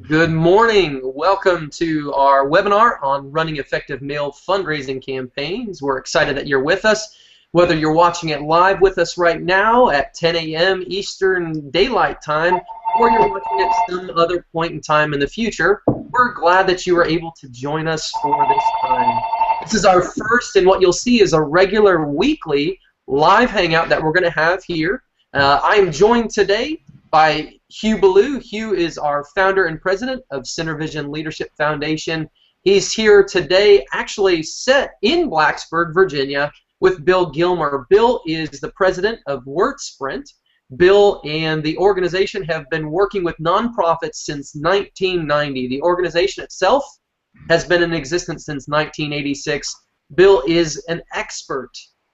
Good morning. Welcome to our webinar on running effective mail fundraising campaigns. We're excited that you're with us. Whether you're watching it live with us right now at 10 a.m. Eastern Daylight Time, or you're watching it some other point in time in the future, we're glad that you were able to join us for this time. This is our first, and what you'll see is a regular weekly live hangout that we're going to have here. I am joined today by Hugh Ballou. Hugh is our founder and president of CenterVision Leadership Foundation. He's here today, actually set in Blacksburg, Virginia, with Bill Gilmer. Bill is the president of WordSprint. Bill and the organization have been working with nonprofits since 1990. The organization itself has been in existence since 1986. Bill is an expert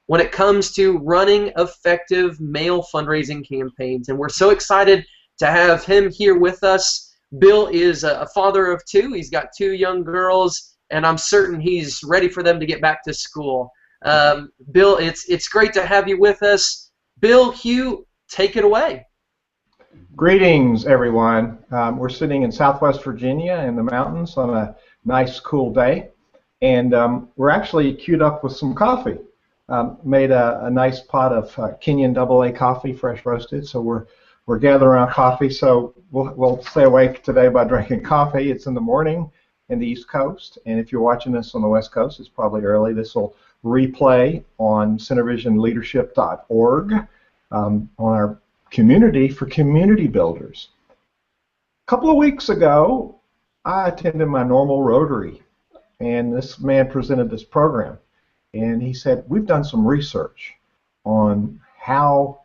when it comes to running effective mail fundraising campaigns, and we're so excited to have him here with us. Bill is a father of two. He's got two young girls, and I'm certain he's ready for them to get back to school. Bill, it's great to have you with us. Bill, Hugh, take it away. Greetings, everyone. We're sitting in Southwest Virginia in the mountains on a nice, cool day, and we're actually queued up with some coffee. Made a nice pot of Kenyan AA coffee, fresh roasted. So we're gathering around coffee. So we'll stay awake today by drinking coffee. It's in the morning in the East Coast, and if you're watching this on the West Coast, it's probably early. This will replay on centervisionleadership.org on our community for community builders. A couple of weeks ago, I attended my normal Rotary, and this man presented this program. And he said, we've done some research on how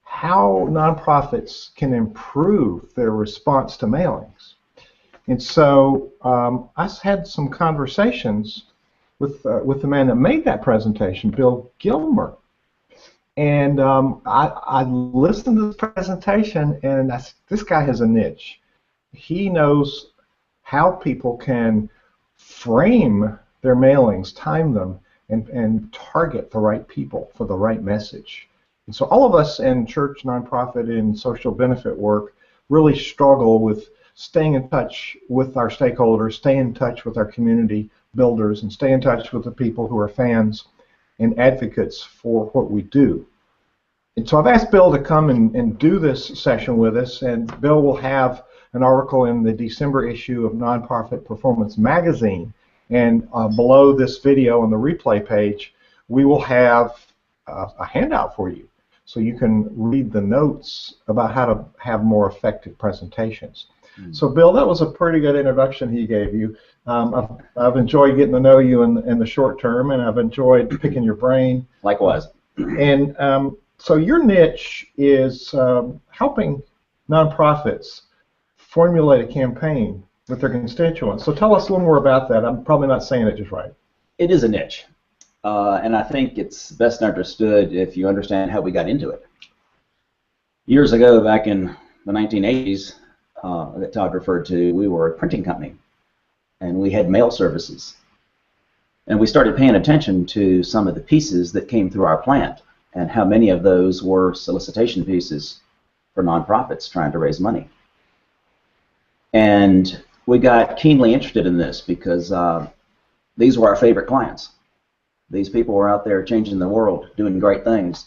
nonprofits can improve their response to mailings. And so I had some conversations with the man that made that presentation, Bill Gilmer. And I listened to this presentation, and this guy has a niche. He knows how people can frame their mailings, time them, and target the right people for the right message. And so all of us in church, nonprofit, and social benefit work really struggle with staying in touch with our stakeholders, stay in touch with our community builders, and stay in touch with the people who are fans and advocates for what we do. And so I've asked Bill to come and do this session with us, and Bill will have an article in the December issue of Nonprofit Performance Magazine. And below this video on the replay page, we will have a handout for you so you can read the notes about how to have more effective presentations. So, Bill, that was a pretty good introduction he gave you. I've enjoyed getting to know you in the short term, and I've enjoyed picking your brain. Likewise. And so your niche is helping nonprofits formulate a campaign with their constituents. So tell us a little more about that. I'm probably not saying it just right. It is a niche, and I think it's best understood if you understand how we got into it. Years ago, back in the 1980s, that Todd referred to, we were a printing company, and we had mail services. And we started paying attention to some of the pieces that came through our plant, and how many of those were solicitation pieces for nonprofits trying to raise money. And we got keenly interested in this because these were our favorite clients. These people were out there changing the world, doing great things.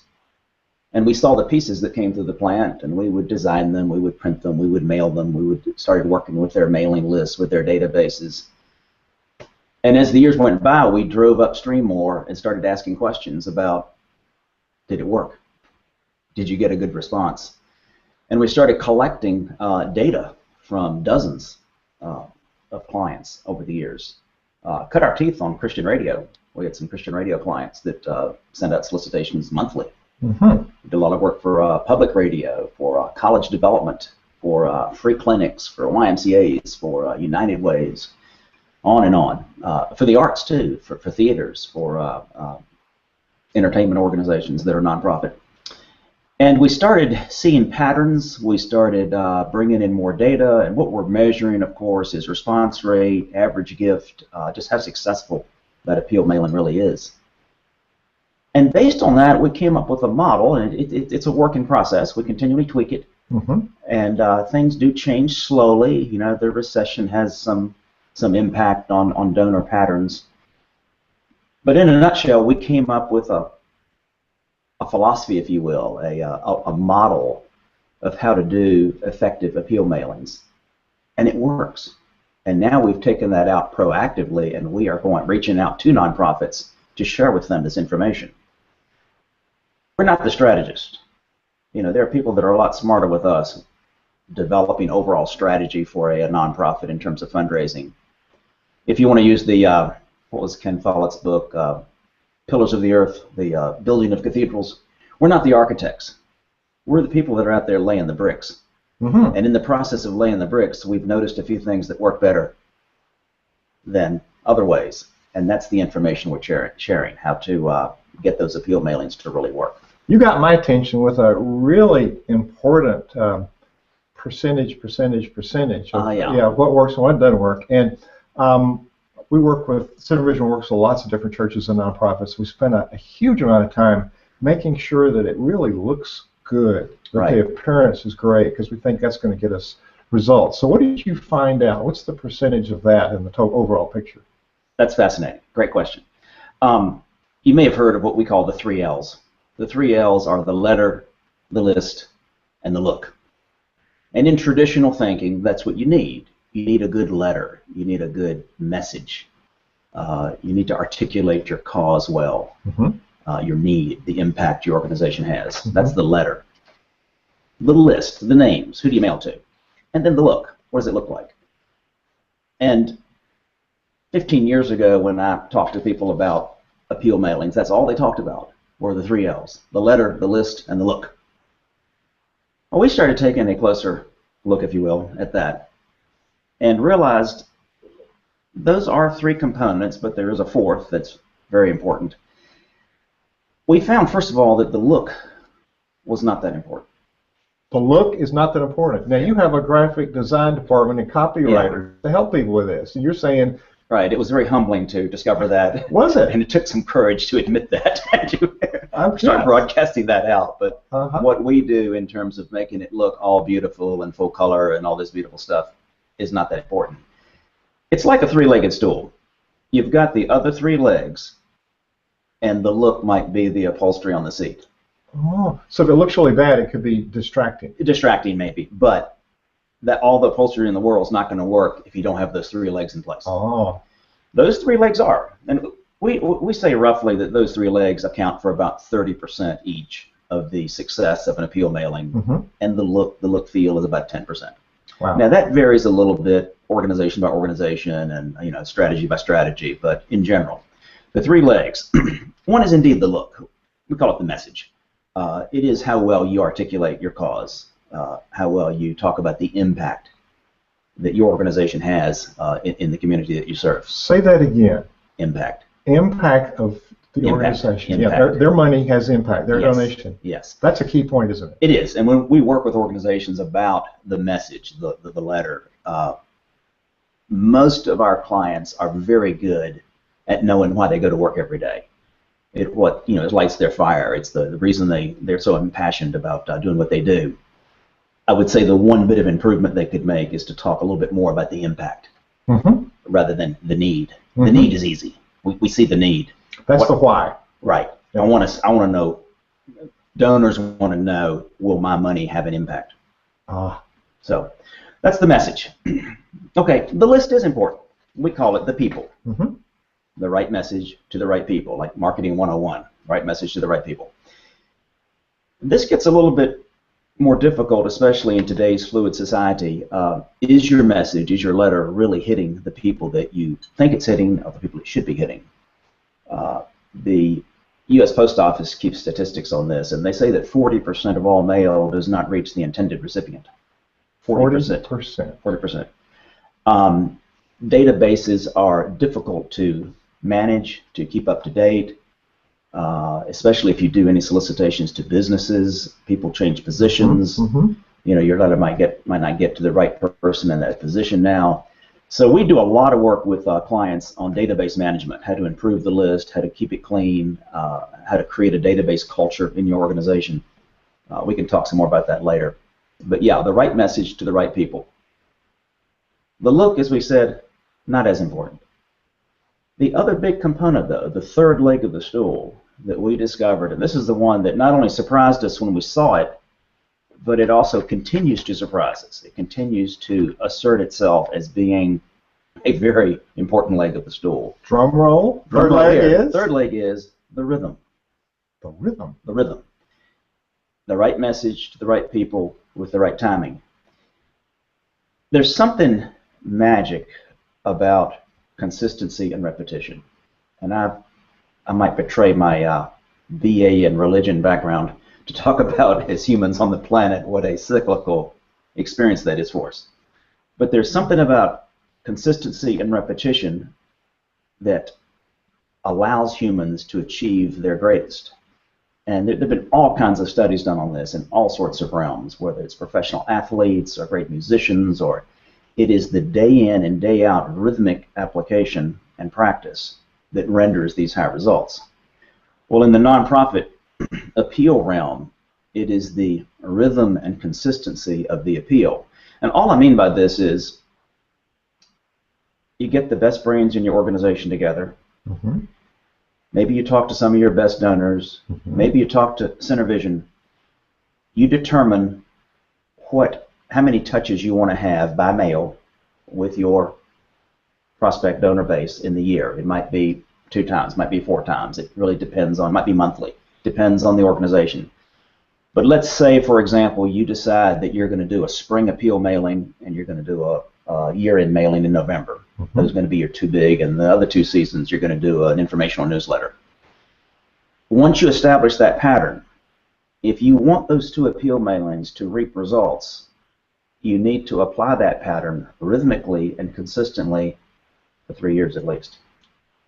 And we saw the pieces that came through the plant, and we would design them, we would print them, we would mail them, we would started working with their mailing lists, with their databases. And as the years went by, we drove upstream more and started asking questions about, did it work? Did you get a good response? And we started collecting data from dozens of clients over the years. Cut our teeth on Christian radio. We had some Christian radio clients that sent out solicitations monthly. We did a lot of work for public radio, for college development, for free clinics, for YMCAs, for United Ways, on and on. For the arts too, for theaters, for entertainment organizations that are nonprofit. And we started seeing patterns. We started bringing in more data, and what we're measuring, of course, is response rate, average gift, just how successful that appeal mailing really is. And based on that, we came up with a model, and it's a work in process. We continually tweak it. And things do change slowly. You know, the recession has some impact on donor patterns. But in a nutshell, we came up with a philosophy, if you will, a model of how to do effective appeal mailings, and it works. And now we've taken that out proactively, and we are reaching out to nonprofits to share with them this information. We're not the strategists. You know, there are people that are a lot smarter with us developing overall strategy for a nonprofit in terms of fundraising. If you want to use the, what was Ken Follett's book, Pillars of the Earth, the building of cathedrals, we're not the architects. We're the people that are out there laying the bricks. And in the process of laying the bricks, we've noticed a few things that work better than other ways. And that's the information we're sharing, how to get those appeal mailings to really work. You got my attention with a really important percentage of yeah, what works and what doesn't work. And we work with, Center Vision works with lots of different churches and nonprofits. We spend a huge amount of time making sure that it really looks good, that the appearance is great, because we think that's going to get us results. So what did you find out? What's the percentage of that in the overall picture? That's fascinating. Great question. You may have heard of what we call the 3 L's. The 3 L's are the letter, the list, and the look. And in traditional thinking, that's what you need. You need a good letter. You need a good message. You need to articulate your cause well, your need, the impact your organization has. That's the letter. The list, the names, who do you mail to? And then the look. What does it look like? And 15 years ago, when I talked to people about appeal mailings, that's all they talked about were the 3 L's, the letter, the list, and the look. Well, we started taking a closer look, if you will, at that, and realized those are 3 components, but there is a 4th that's very important. We found, first of all, that the look was not that important. The look is not that important. Now, you have a graphic design department and copywriters to help people with this, and you're saying... Right, it was very humbling to discover that. Was it? And it took some courage to admit that and to start broadcasting that out. But what we do in terms of making it look all beautiful and full color and all this beautiful stuff is not that important. It's like a 3-legged stool. You've got the other 3 legs, and the look might be the upholstery on the seat. Oh, so if it looks really bad, it could be distracting. Distracting, maybe, but that all the upholstery in the world is not going to work if you don't have those 3 legs in place. Oh. Those 3 legs are, and we say roughly that those 3 legs account for about 30% each of the success of an appeal mailing, and the look feel is about 10%. Wow. Now that varies a little bit, organization by organization, and strategy by strategy, but in general, the 3 legs. One is indeed the look. We call it the message. It is how well you articulate your cause. How well you talk about the impact that your organization has in the community that you serve. Say that again. Impact. Impact of the organization. Impact. Yeah, their money has impact. Their donation. Yes. That's a key point, isn't it? It is. And when we work with organizations about the message, the letter, most of our clients are very good at knowing why they go to work every day. It lights their fire. It's the reason they're so impassioned about doing what they do. I would say the one bit of improvement they could make is to talk a little bit more about the impact rather than the need. The need is easy. We see the need. That's the why. Right. I want to know. Donors want to know, will my money have an impact? So that's the message. Okay, the list is important. We call it the people. The right message to the right people, like Marketing 101, right message to the right people. This gets a little bit more difficult, especially in today's fluid society. Is your message, is your letter really hitting the people that you think it's hitting, or the people it should be hitting? The U.S. Post Office keeps statistics on this, and they say that 40% of all mail does not reach the intended recipient. 40%. 40%. Databases are difficult to manage, to keep up to date, especially if you do any solicitations to businesses. People change positions. Your letter might not get to the right person in that position now. So we do a lot of work with clients on database management, how to improve the list, how to keep it clean, how to create a database culture in your organization. We can talk some more about that later. But yeah, the right message to the right people. The look, as we said, not as important. The other big component, though, the third leg of the stool that we discovered, and this is the one that not only surprised us when we saw it, but it also continues to surprise us. It continues to assert itself as being a very important leg of the stool. Drum roll. Third leg is the rhythm. The rhythm. The rhythm. The right message to the right people with the right timing. There's something magic about consistency and repetition. And I might betray my BA and religion background to talk about, as humans on the planet, what a cyclical experience that is for us. But there's something about consistency and repetition that allows humans to achieve their greatest. And there have been all kinds of studies done on this in all sorts of realms, whether it's professional athletes or great musicians, or it is the day in and day out rhythmic application and practice that renders these high results. Well, in the nonprofit appeal realm, it is the rhythm and consistency of the appeal. And all I mean by this is you get the best brains in your organization together. Mm-hmm. Maybe you talk to some of your best donors. Mm-hmm. Maybe you talk to Center Vision. You determine how many touches you want to have by mail with your prospect donor base in the year. It might be 2 times, might be 4 times. It really depends on, might be monthly. Depends on the organization. But let's say, for example, you decide that you're going to do a spring appeal mailing and you're going to do a year-end mailing in November. Mm-hmm. Those are going to be your 2 big, and the other 2 seasons you're going to do an informational newsletter. Once you establish that pattern, if you want those 2 appeal mailings to reap results, you need to apply that pattern rhythmically and consistently for 3 years at least.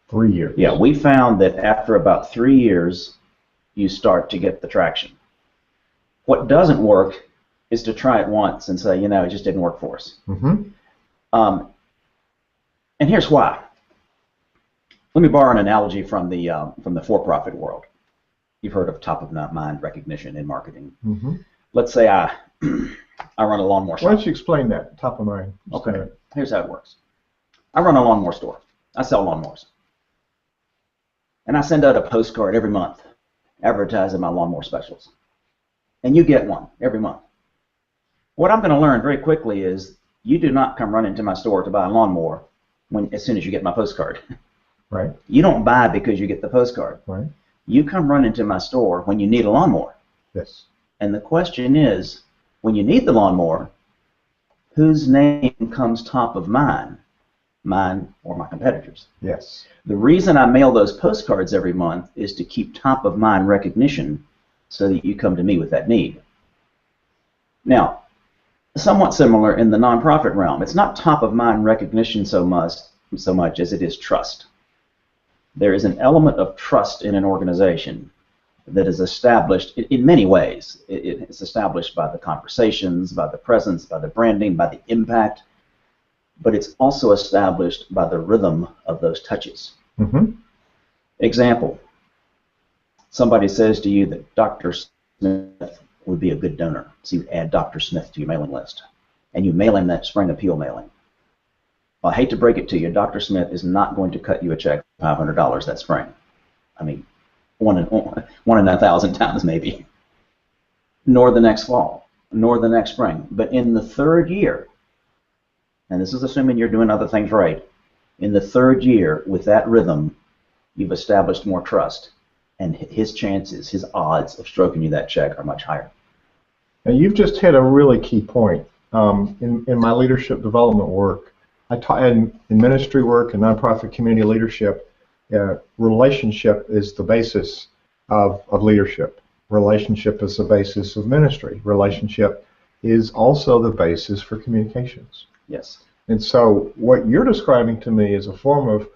3 years. Yeah, we found that after about 3 years, you start to get the traction. What doesn't work is to try it once and say, it just didn't work for us. Mm-hmm. And here's why. Let me borrow an analogy from the for-profit world. You've heard of top-of-mind recognition in marketing. Mm-hmm. Let's say I run a lawnmower shop. Why don't you explain that, top of mind? Okay, here's how it works. I run a lawnmower store. I sell lawnmowers. And I send out a postcard every month advertising my lawnmower specials. And you get one every month. What I'm going to learn very quickly is you do not come running to my store to buy a lawnmower as soon as you get my postcard. Right. You don't buy because you get the postcard. Right. You come running to my store when you need a lawnmower. Yes. And the question is, when you need the lawnmower, whose name comes top of mind? Mine or my competitors? Yes. The reason I mail those postcards every month is to keep top of mind recognition so that you come to me with that need. Now, somewhat similar in the nonprofit realm. It's not top of mind recognition so much as it is trust. There is an element of trust in an organization that is established in many ways. It's established by the conversations, by the presence, by the branding, by the impact, but it's also established by the rhythm of those touches. Mm-hmm. Example, somebody says to you that Dr. Smith would be a good donor, so you add Dr. Smith to your mailing list, and you mail him that spring appeal mailing. Well, I hate to break it to you, Dr. Smith is not going to cut you a check for $500 that spring. I mean, one in 1,000 times maybe. Nor the next fall, nor the next spring. But in the 3rd year, and this is assuming you're doing other things right, in the 3rd year with that rhythm, you've established more trust, and his chances, his odds of stroking you that check are much higher. Now, you've just hit a really key point. In my leadership development work, in ministry work and nonprofit community leadership, relationship is the basis of leadership. Relationship is the basis of ministry. Relationship is also the basis for communications. Yes. And so what you're describing to me is a form of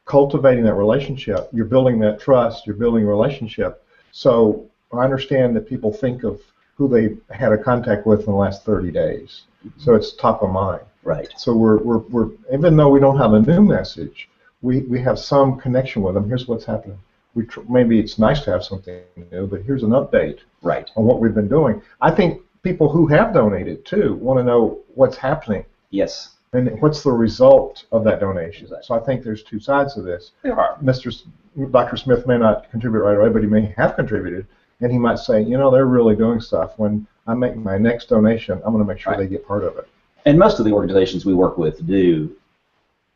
cultivating that relationship. You're building that trust. You're building a relationship. So I understand that people think of who they had a contact with in the last 30 days. Mm-hmm. So it's top of mind. Right. So we're even though we don't have a new message, we have some connection with them. Here's what's happening. Maybe it's nice to have something new, but here's an update right. on what we've been doing. I think people who have donated too want to know what's happening Yes. and what's the result of that donation. Exactly. So I think there's two sides to this. There are. Dr. Smith may not contribute right away, but he may have contributed, and he might say, you know, they're really doing stuff. When I make my next donation, I'm going to make sure they get part of it. And most of the organizations we work with do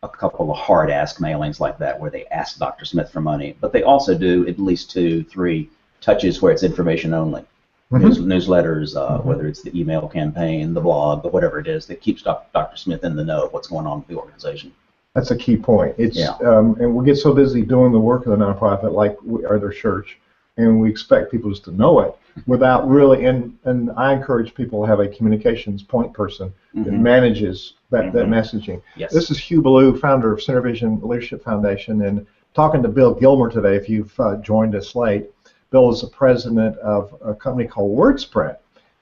a couple of hard ask mailings like that where they ask Dr. Smith for money, but they also do at least 2, 3 touches where it's information only. Newsletters, whether it's the email campaign, the blog, but whatever it is that keeps Dr. Smith in the know of what's going on with the organization. That's a key point. It's and we get so busy doing the work of the nonprofit, like their church, and we expect people just to know it without really. And I encourage people to have a communications point person that manages that messaging. Yes. This is Hugh Ballou, founder of Center Vision Leadership Foundation, and talking to Bill Gilmer today. If you've joined us late, Bill is the president of a company called WordSpread.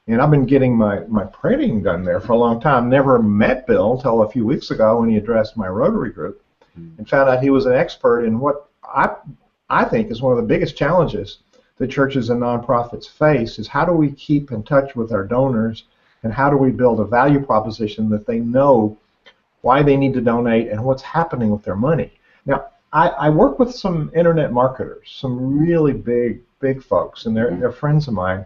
And I've been getting my printing done there for a long time. Never met Bill until a few weeks ago when he addressed my Rotary group and found out he was an expert in what I think is one of the biggest challenges that churches and nonprofits face is how do we keep in touch with our donors and how do we build a value proposition that they know why they need to donate and what's happening with their money. Now, I work with some internet marketers, some really big folks, and they're friends of mine.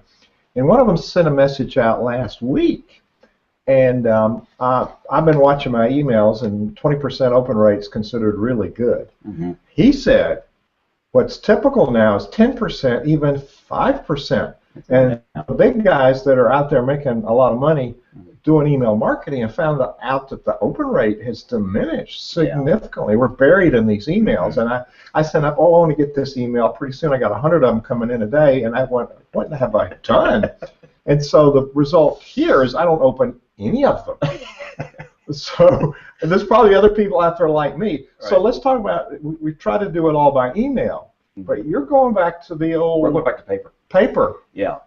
And one of them sent a message out last week, and I've been watching my emails, and 20% open rate is considered really good. He said, what's typical now is 10%, even 5%. And the big guys that are out there making a lot of money doing email marketing have found out that the open rate has diminished significantly. We're buried in these emails, and I sent up, I want to get this email. Pretty soon I got 100 of them coming in a day, and I went, what have I done? And so the result here is I don't open any of them. So, and there's probably other people out there like me. Right. So let's talk about, we try to do it all by email, but you're going back to the old... We're going back to paper. Paper. Yeah.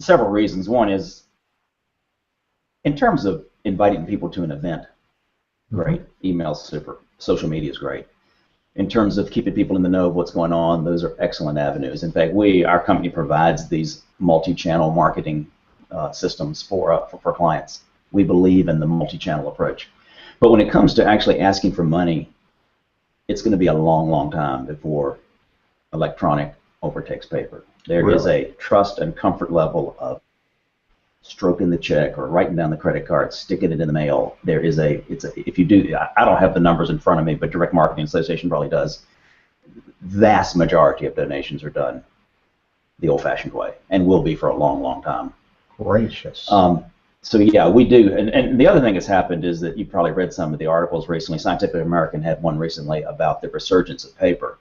Several reasons. One is, in terms of inviting people to an event, great. Email's super. Social media is great. In terms of keeping people in the know of what's going on, those are excellent avenues. In fact, our company provides these multi-channel marketing systems for clients. We believe in the multi-channel approach. But when it comes to actually asking for money, it's going to be a long, long time before electronic overtakes paper. There is a trust and comfort level of stroking the check or writing down the credit card, sticking it in the mail. There is if you do, I don't have the numbers in front of me, but Direct Marketing Association probably does. Vast majority of donations are done the old-fashioned way, and will be for a long, long time. Gracious. So yeah, we do. And the other thing that's happened is that you probably read some of the articles recently. Scientific American had one recently about the resurgence of paper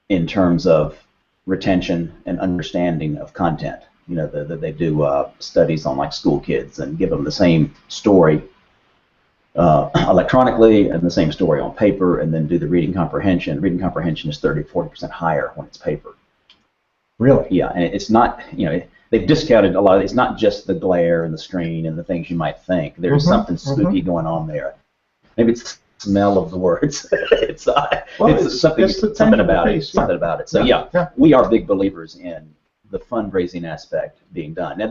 in terms of retention and understanding of content. You know, they do studies on like school kids and give them the same story electronically and the same story on paper, and then do the reading comprehension. Reading comprehension is 30-40% higher when it's paper. Really? Yeah, and it's not, you know, they've discounted a lot of it. It's not just the glare and the screen and the things you might think. There's something spooky going on there. Maybe it's the smell of the words. it's something about it. Something about it. So yeah, we are big believers in the fundraising aspect being done. Now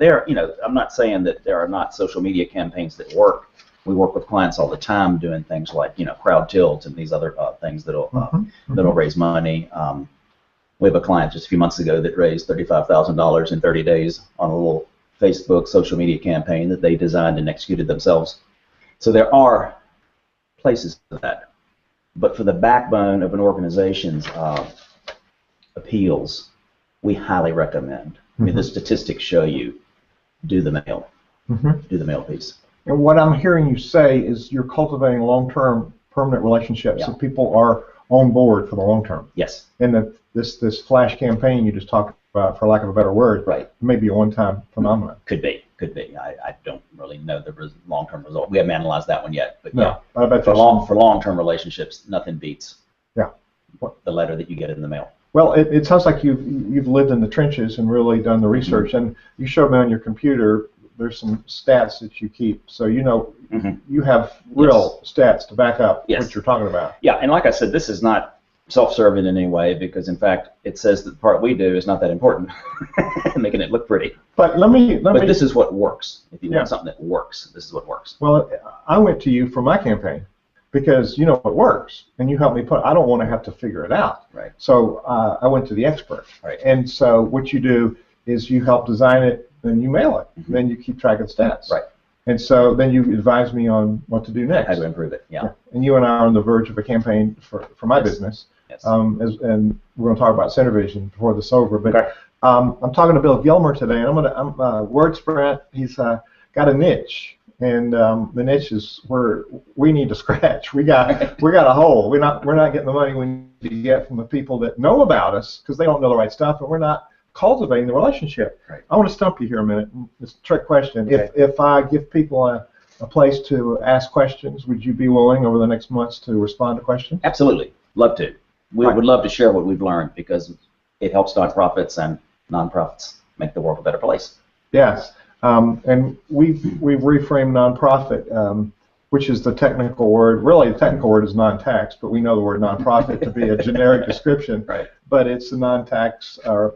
I'm not saying that there are not social media campaigns that work. We work with clients all the time doing things like, crowd tilt and these other things that'll raise money. We have a client just a few months ago that raised $35,000 in 30 days on a little Facebook social media campaign that they designed and executed themselves. So there are places for that. But for the backbone of an organization's appeals, we highly recommend. I mean, the statistics show you do the mail. Do the mail piece. And what I'm hearing you say is you're cultivating long-term permanent relationships so people are on board for the long term. Yes. And this flash campaign you just talked about, for lack of a better word, may be a one-time phenomenon. Could be. I don't really know the long-term result. We haven't analyzed that one yet. But I bet for long-term relationships, nothing beats the letter that you get in the mail. Well, it sounds like you've lived in the trenches and really done the research. And you showed me on your computer there's some stats that you keep. So you have real stats to back up what you're talking about. Yeah, and like I said, this is not self-serving in any way, because in fact it says that the part we do is not that important, making it look pretty. But But this is what works. If you Yeah. want something that works, this is what works. Well, I went to you for my campaign because you know it works, and you helped me put. I don't want to have to figure it out. Right. So I went to the expert. Right. And so what you do is you help design it, then you mail it, Mhm. then you keep track of the stats. Right. And so then you advise me on what to do next. How to improve it. Yeah. And you and I are on the verge of a campaign for my Yes. business. Yes. And we're going to talk about CenterVision before this is over. But Okay. I'm talking to Bill Gilmer today, and I'm WordSprint. He's got a niche, and the niche is where we need to scratch. We got a hole. We're not getting the money we need to get from the people that know about us because they don't know the right stuff, and we're not cultivating the relationship. Right. I want to stump you here a minute. It's a trick question. Okay. If I give people a place to ask questions, would you be willing over the next months to respond to questions? Absolutely. Love to. We Right. would love to share what we've learned, because it helps nonprofits, and nonprofits make the world a better place. Yes, and we've reframed nonprofit, which is the technical word. Really, the technical word is non-tax, but we know the word nonprofit to be a generic description. Right. But it's a non-tax or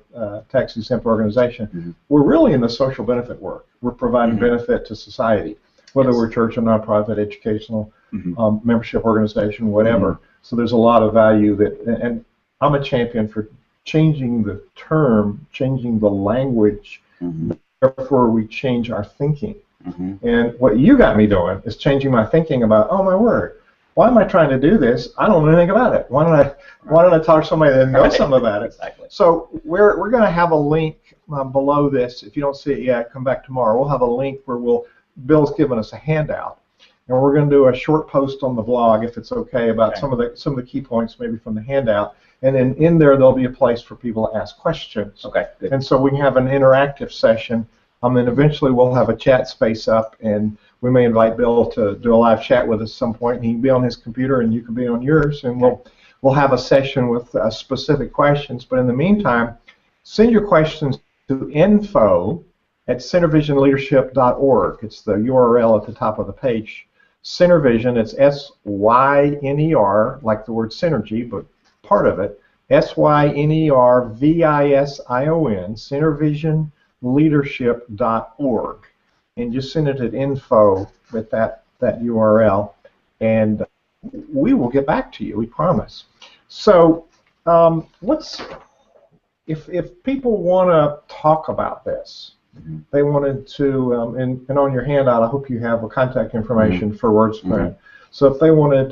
tax-exempt organization. Mm-hmm. We're really in the social benefit work. We're providing Mm-hmm. benefit to society, whether Yes. we're church or nonprofit, educational, Mhm. membership organization, whatever. Mm-hmm. So there's a lot of value that, and I'm a champion for changing the term, changing the language. Mhm. Therefore, we change our thinking. Mhm. And what you got me doing is changing my thinking about, oh my word, why am I trying to do this? I don't know anything about it. Why don't I talk to somebody that knows Right. something about it? Exactly. So we're going to have a link below this. If you don't see it yet, come back tomorrow. We'll have a link where Bill's given us a handout, and we're going to do a short post on the vlog, if it's okay, about Okay. some of the key points maybe from the handout. And then in there'll be a place for people to ask questions. Okay. Good. And so we can have an interactive session. And eventually we'll have a chat space up, and we may invite Bill to do a live chat with us at some point. And he can be on his computer, and you can be on yours, and we'll have a session with specific questions. But in the meantime, send your questions to info@centervisionleadership.org. It's the URL at the top of the page. CenterVision, it's SYNER, like the word synergy, but part of it, SYNERVISION, centervisionleadership.org. And just send it at info with that URL, and we will get back to you, we promise. So if people want to talk about this, Mhm. they wanted to, and on your handout, I hope you have a contact information for WordSprint. So if they wanted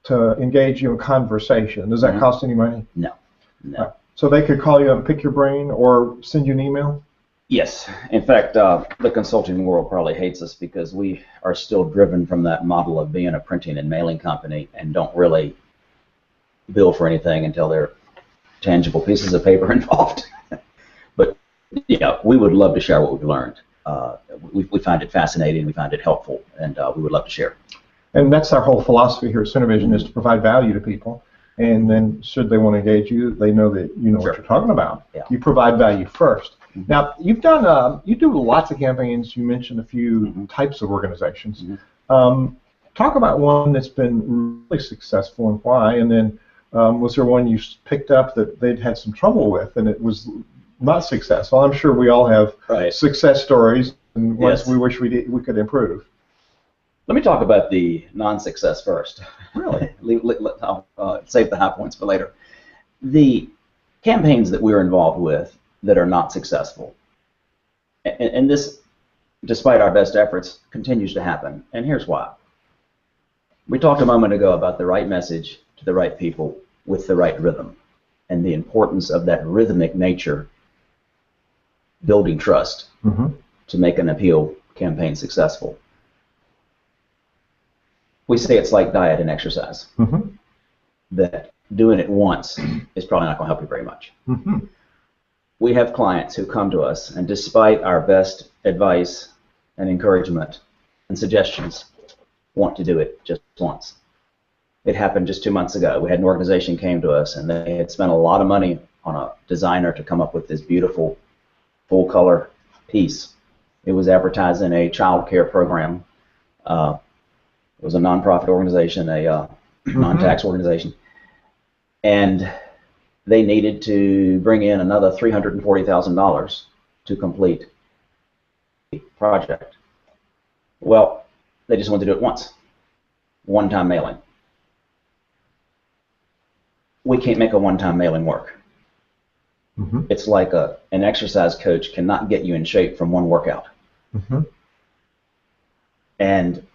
to engage you in conversation, does that Mhm. cost any money? No. No. So they could call you and pick your brain or send you an email? Yes. In fact, the consulting world probably hates us because we are still driven from that model of being a printing and mailing company and don't really bill for anything until there are tangible pieces of paper involved. But yeah, we would love to share what we've learned. We find it fascinating, we find it helpful, and we would love to share. And that's our whole philosophy here at CenterVision, is to provide value to people. And then should they want to engage you, they know that you know Sure. what you're talking about. Yeah. You provide value first. Mhm. Now, you do lots of campaigns. You mentioned a few Mhm. types of organizations. Mhm. Talk about one that's been really successful and why, and then was there one you picked up that they'd had some trouble with and it was not successful? I'm sure we all have Right. success stories and ones Yes. we wish we could improve. Let me talk about the non-success first. Really? I'll save the high points for later. The campaigns that we're involved with that are not successful, and this, despite our best efforts, continues to happen. And here's why. We talked a moment ago about the right message to the right people with the right rhythm, and the importance of that rhythmic nature building trust Mm-hmm. to make an appeal campaign successful. We say it's like diet and exercise, Mm-hmm. that doing it once is probably not going to help you very much. Mm-hmm. We have clients who come to us, and despite our best advice and encouragement and suggestions, want to do it just once. It happened just 2 months ago. We had an organization came to us, and they had spent a lot of money on a designer to come up with this beautiful full-color piece. It was advertising a child care program. It was a nonprofit organization, a non-tax organization. and they needed to bring in another $340,000 to complete the project. Well, they just wanted to do it once, one-time mailing. We can't make a one-time mailing work. Mm-hmm. It's like an exercise coach cannot get you in shape from one workout. Mm-hmm. And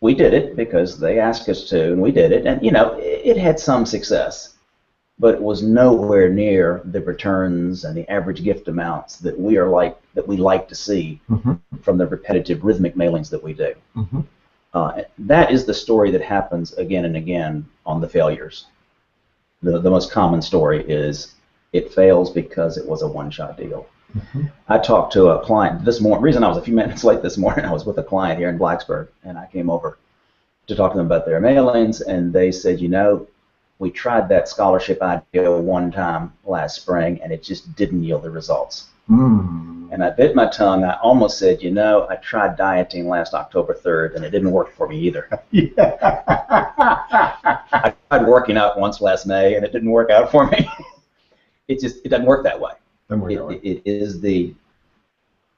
we did it because they asked us to, and we did it. And, you know, it had some success, but it was nowhere near the returns and the average gift amounts that we like to see Mm-hmm. from the repetitive rhythmic mailings that we do. Mm-hmm. That is the story that happens again and again on the failures. The most common story is it fails because it was a one-shot deal. Mm-hmm. I talked to a client this morning. The reason I was a few minutes late this morning, I was with a client here in Blacksburg, and I came over to talk to them about their mailings, and they said, you know, we tried that scholarship idea one time last spring, and it just didn't yield the results. Mm. And I bit my tongue. I almost said, you know, I tried dieting last October 3rd, and it didn't work for me either. Yeah. I tried working out once last May, and it didn't work out for me. It doesn't work that way. It is the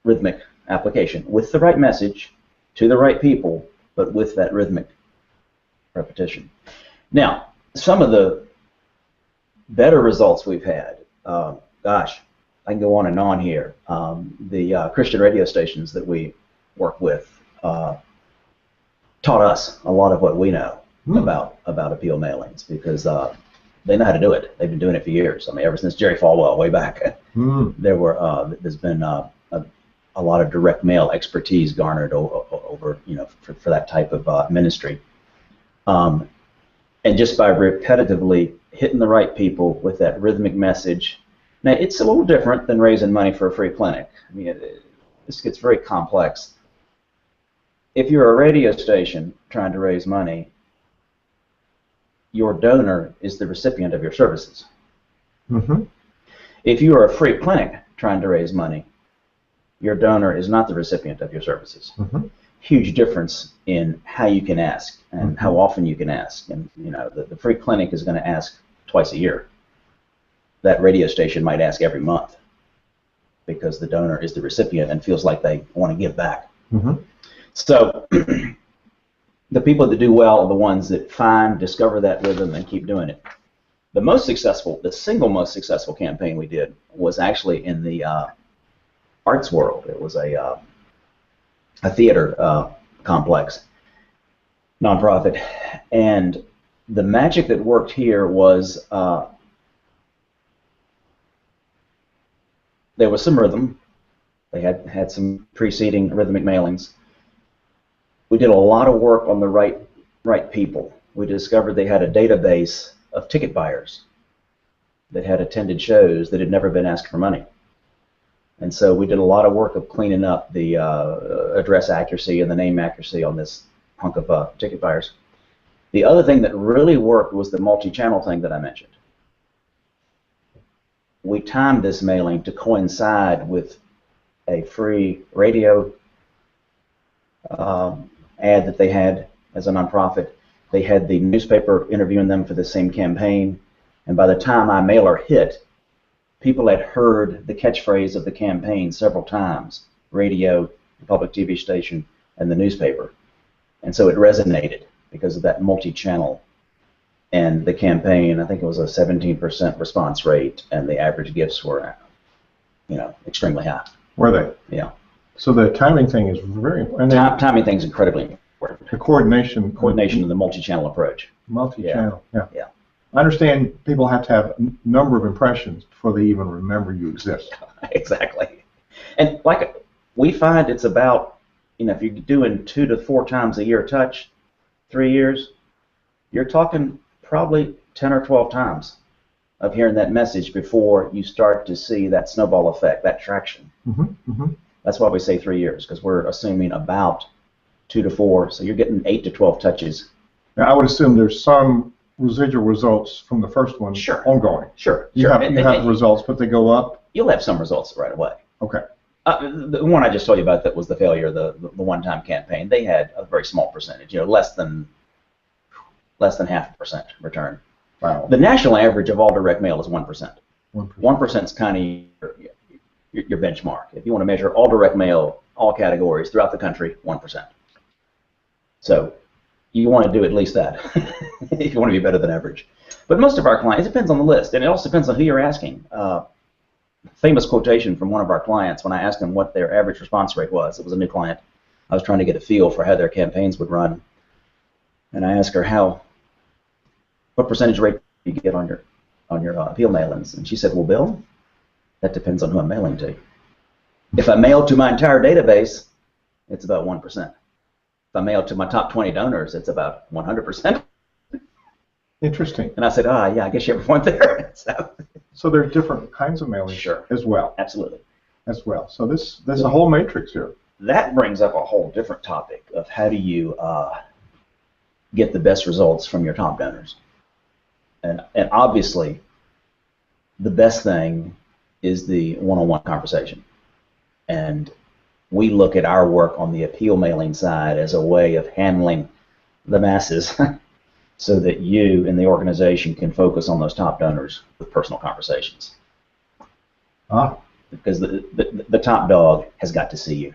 rhythmic application with the right message to the right people, but with that rhythmic repetition. Now, some of the better results we've had, gosh, I can go on and on here. The Christian radio stations that we work with taught us a lot of what we know about appeal mailings, because they know how to do it. They've been doing it for years. I mean, ever since Jerry Falwell, way back. There's been a lot of direct mail expertise garnered over, you know, for that type of ministry. And just by repetitively hitting the right people with that rhythmic message. Now, it's a little different than raising money for a free clinic. I mean, this gets very complex. If you're a radio station trying to raise money, your donor is the recipient of your services. Mm-hmm. If you are a free clinic trying to raise money, your donor is not the recipient of your services. Mm-hmm. Huge difference in how you can ask and how often you can ask. And, you know, the free clinic is going to ask twice a year. That radio station might ask every month because the donor is the recipient and feels like they want to give back. Mm-hmm. So the people that do well are the ones that discover that rhythm and keep doing it. The single most successful campaign we did was actually in the arts world. It was a theater complex, nonprofit, and the magic that worked here was there was some rhythm. They had some preceding rhythmic mailings. We did a lot of work on the right people. We discovered they had a database of ticket buyers that had attended shows that had never been asked for money. And so we did a lot of work of cleaning up the address accuracy and the name accuracy on this hunk of ticket buyers. The other thing that really worked was the multi-channel thing that I mentioned. We timed this mailing to coincide with a free radio ad that they had as a nonprofit. They had the newspaper interviewing them for the same campaign, and by the time my mailer hit, people had heard the catchphrase of the campaign several times: radio, the public TV station, and the newspaper. And so it resonated because of that multi-channel. And the campaign, I think it was a 17% response rate, and the average gifts were, you know, extremely high. Were they? Yeah. So the timing thing is very important. Timing thing is incredibly important. The coordination. And the multi-channel approach. Multi-channel, yeah. Yeah. I understand people have to have a number of impressions before they even remember you exist. Exactly. And like we find it's about, you know, if you're doing 2 to 4 times a year touch, 3 years, you're talking probably 10 or 12 times of hearing that message before you start to see that snowball effect, that traction. Mm-hmm. Mm-hmm. That's why we say 3 years, because we're assuming about 2 to 4, so you're getting 8 to 12 touches. Now, I would assume there's some residual results from the first one. Sure. Ongoing. Sure. You have results, but they go up. You'll have some results right away. Okay. The one I just told you about that was the failure, the one-time campaign. They had a very small percentage, you know, less than 0.5% return. Wow. The national average of all direct mail is 1%. 1%. 1% is kind of your benchmark. If you want to measure all direct mail, all categories throughout the country, 1%. So you want to do at least that if you want to be better than average. But most of our clients, it depends on the list, and it also depends on who you're asking. Famous quotation from one of our clients when I asked them what their average response rate was. It was a new client. I was trying to get a feel for how their campaigns would run, and I asked her what percentage rate do you get on your appeal mail-ins, and she said, "Well, Bill, that depends on who I'm mailing to. If I mail to my entire database, it's about 1%. If I mail to my top 20 donors, it's about 100%. Interesting. And I said, yeah, I guess you have a point there. So there are different kinds of mailings Sure. as well. Absolutely. As well. So there's a whole matrix here. That brings up a whole different topic of how do you get the best results from your top donors. And obviously, the best thing is the one-on-one conversation. And we look at our work on the appeal mailing side as a way of handling the masses so that you and the organization can focus on those top donors with personal conversations. Because the top dog has got to see you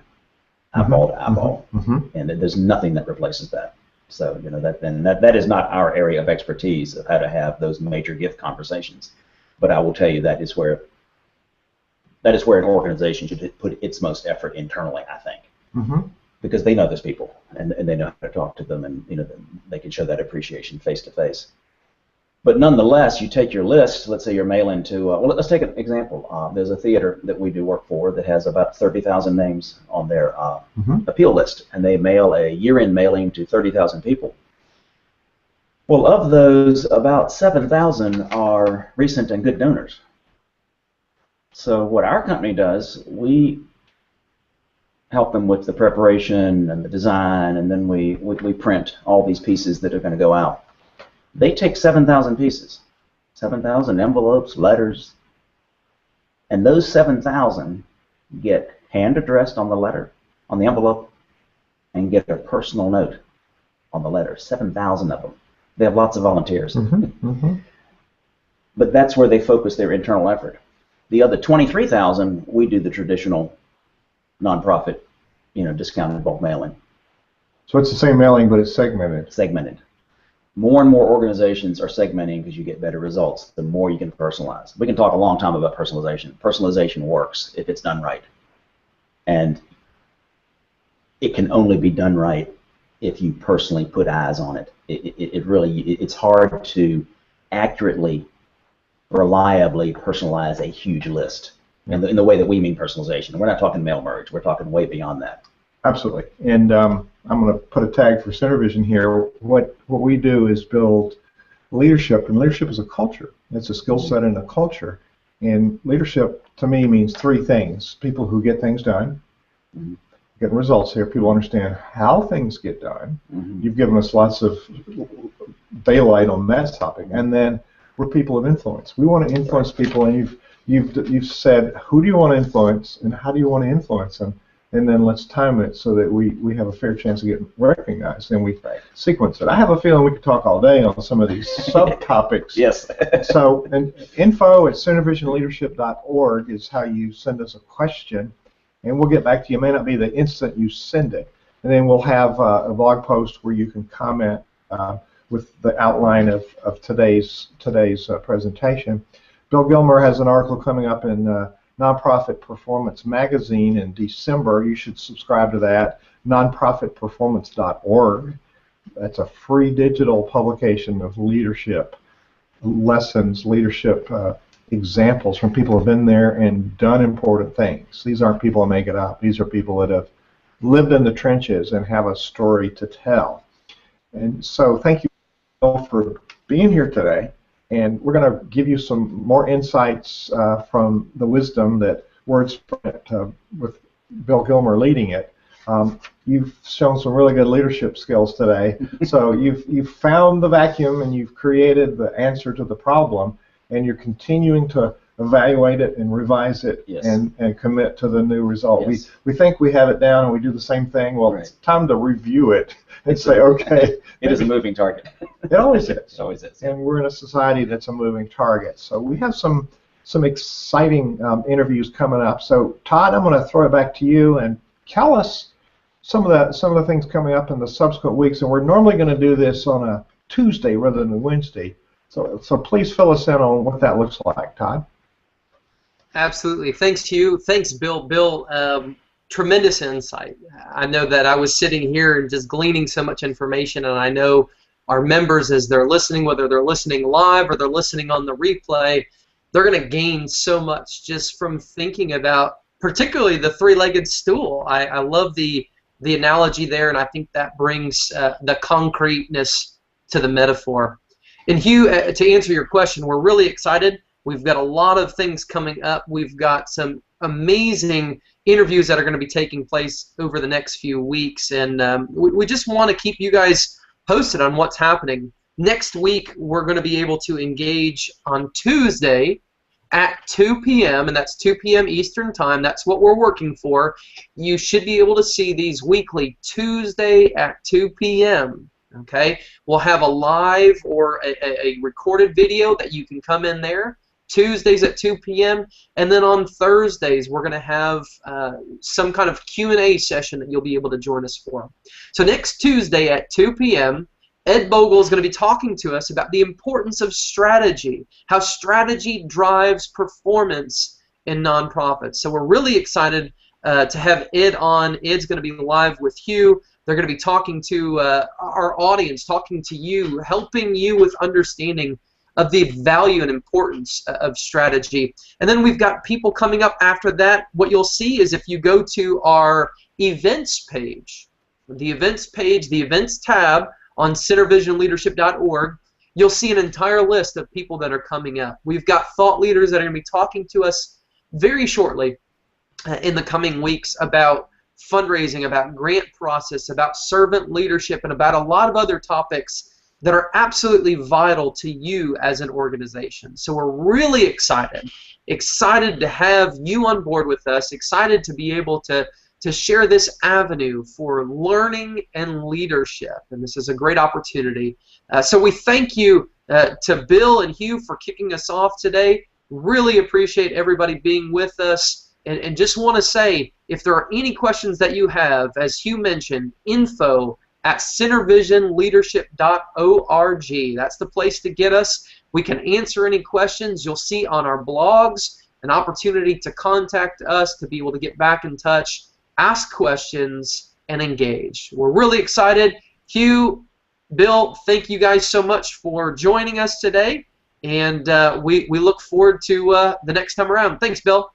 eyeball to eyeball, and there's nothing that replaces that. So that is not our area of expertise of how to have those major gift conversations. But I will tell you that is where an organization should put its most effort internally, I think, because they know those people and they know how to talk to them, and they can show that appreciation face to face. But nonetheless, you take your list. Let's say you're mailing to. Let's take an example. There's a theater that we do work for that has about 30,000 names on their appeal list, and they mail a year-end mailing to 30,000 people. Well, of those, about 7,000 are recent and good donors. So what our company does, we help them with the preparation and the design, and then we print all these pieces that are going to go out. They take 7,000 pieces, 7,000 envelopes, letters, and those 7,000 get hand addressed on the letter, on the envelope, and get a personal note on the letter. 7,000 of them. They have lots of volunteers. But that's where they focus their internal effort. The other 23,000, we do the traditional nonprofit, discounted bulk mailing. So it's the same mailing, but it's segmented. Segmented. More and more organizations are segmenting because you get better results the more you can personalize. We can talk a long time about personalization. Personalization works if it's done right. And it can only be done right if you personally put eyes on it. It's hard to accurately, reliably personalize a huge list in the way that we mean personalization. We're not talking mail merge. We're talking way beyond that. Absolutely. And I'm going to put a tag for Centervision here. What we do is build leadership, and leadership is a culture. It's a skill set and a culture. And leadership, to me, means three things. People who get things done, get results here. People understand how things get done. You've given us lots of daylight on that topic. And then we're people of influence. We want to influence people, and you've said, who do you want to influence, and how do you want to influence them? And then let's time it so that we have a fair chance of getting recognized, and we sequence it. I have a feeling we could talk all day on some of these subtopics. Yes. So, and info@centervisionleadership.org is how you send us a question, and we'll get back to you. It may not be the instant you send it, and then we'll have a blog post where you can comment with the outline of today's presentation. Bill Gilmer has an article coming up in Nonprofit Performance Magazine in December. You should subscribe to that. Nonprofitperformance.org. That's a free digital publication of leadership lessons, leadership examples from people who have been there and done important things. These aren't people that make it up. These are people that have lived in the trenches and have a story to tell. And so thank you all for being here today. And we're going to give you some more insights from the wisdom that WordSprint, with Bill Gilmer leading it. You've shown some really good leadership skills today. So you've found the vacuum, and you've created the answer to the problem, and you're continuing to evaluate it and revise it Yes. and commit to the new result. Yes. We think we have it down and we do the same thing. Well, Right. it's time to review it and say, okay. It is a moving target. It always is. It always is. And we're in a society that's a moving target. So we have some exciting interviews coming up. So Todd, I'm going to throw it back to you and tell us some of the things coming up in the subsequent weeks. And we're normally going to do this on a Tuesday rather than a Wednesday. So please fill us in on what that looks like, Todd. Absolutely. Thanks to you. Thanks, Bill. Bill, tremendous insight. I know that I was sitting here and just gleaning so much information, and I know our members, as they're listening, whether they're listening live or they're listening on the replay, they're going to gain so much just from thinking about particularly the three-legged stool. I love the analogy there, and I think that brings the concreteness to the metaphor. And Hugh, to answer your question, we're really excited. We've got a lot of things coming up. We've got some amazing interviews that are going to be taking place over the next few weeks, and we just want to keep you guys posted on what's happening. Next week, we're going to be able to engage on Tuesday at 2 p.m., and that's 2 p.m. Eastern Time. That's what we're working for. You should be able to see these weekly Tuesday at 2 p.m. Okay? We'll have a live or a recorded video that you can come in there. Tuesdays at 2 p.m. and then on Thursdays we're going to have some kind of Q&A session that you'll be able to join us for. So next Tuesday at 2 p.m. Ed Bogle is going to be talking to us about the importance of strategy, how strategy drives performance in nonprofits. So we're really excited to have Ed on. Ed's going to be live with Hugh. They're going to be talking to our audience, talking to you, helping you with understanding of the value and importance of strategy. And then we've got people coming up after that. What you'll see is if you go to our events page, the events tab on centervisionleadership.org, you'll see an entire list of people that are coming up. We've got thought leaders that are going to be talking to us very shortly in the coming weeks about fundraising, about grant process, about servant leadership, and about a lot of other topics that are absolutely vital to you as an organization. So we're really excited to have you on board with us, excited to be able to share this avenue for learning and leadership, and this is a great opportunity. So we thank you to Bill and Hugh for kicking us off today. Really appreciate everybody being with us, and just want to say, if there are any questions that you have, as Hugh mentioned, info@centervisionleadership.org. That's the place to get us. We can answer any questions. You'll see on our blogs an opportunity to contact us, to be able to get back in touch, ask questions, and engage. We're really excited. Hugh, Bill, thank you guys so much for joining us today, and we look forward to the next time around. Thanks, Bill.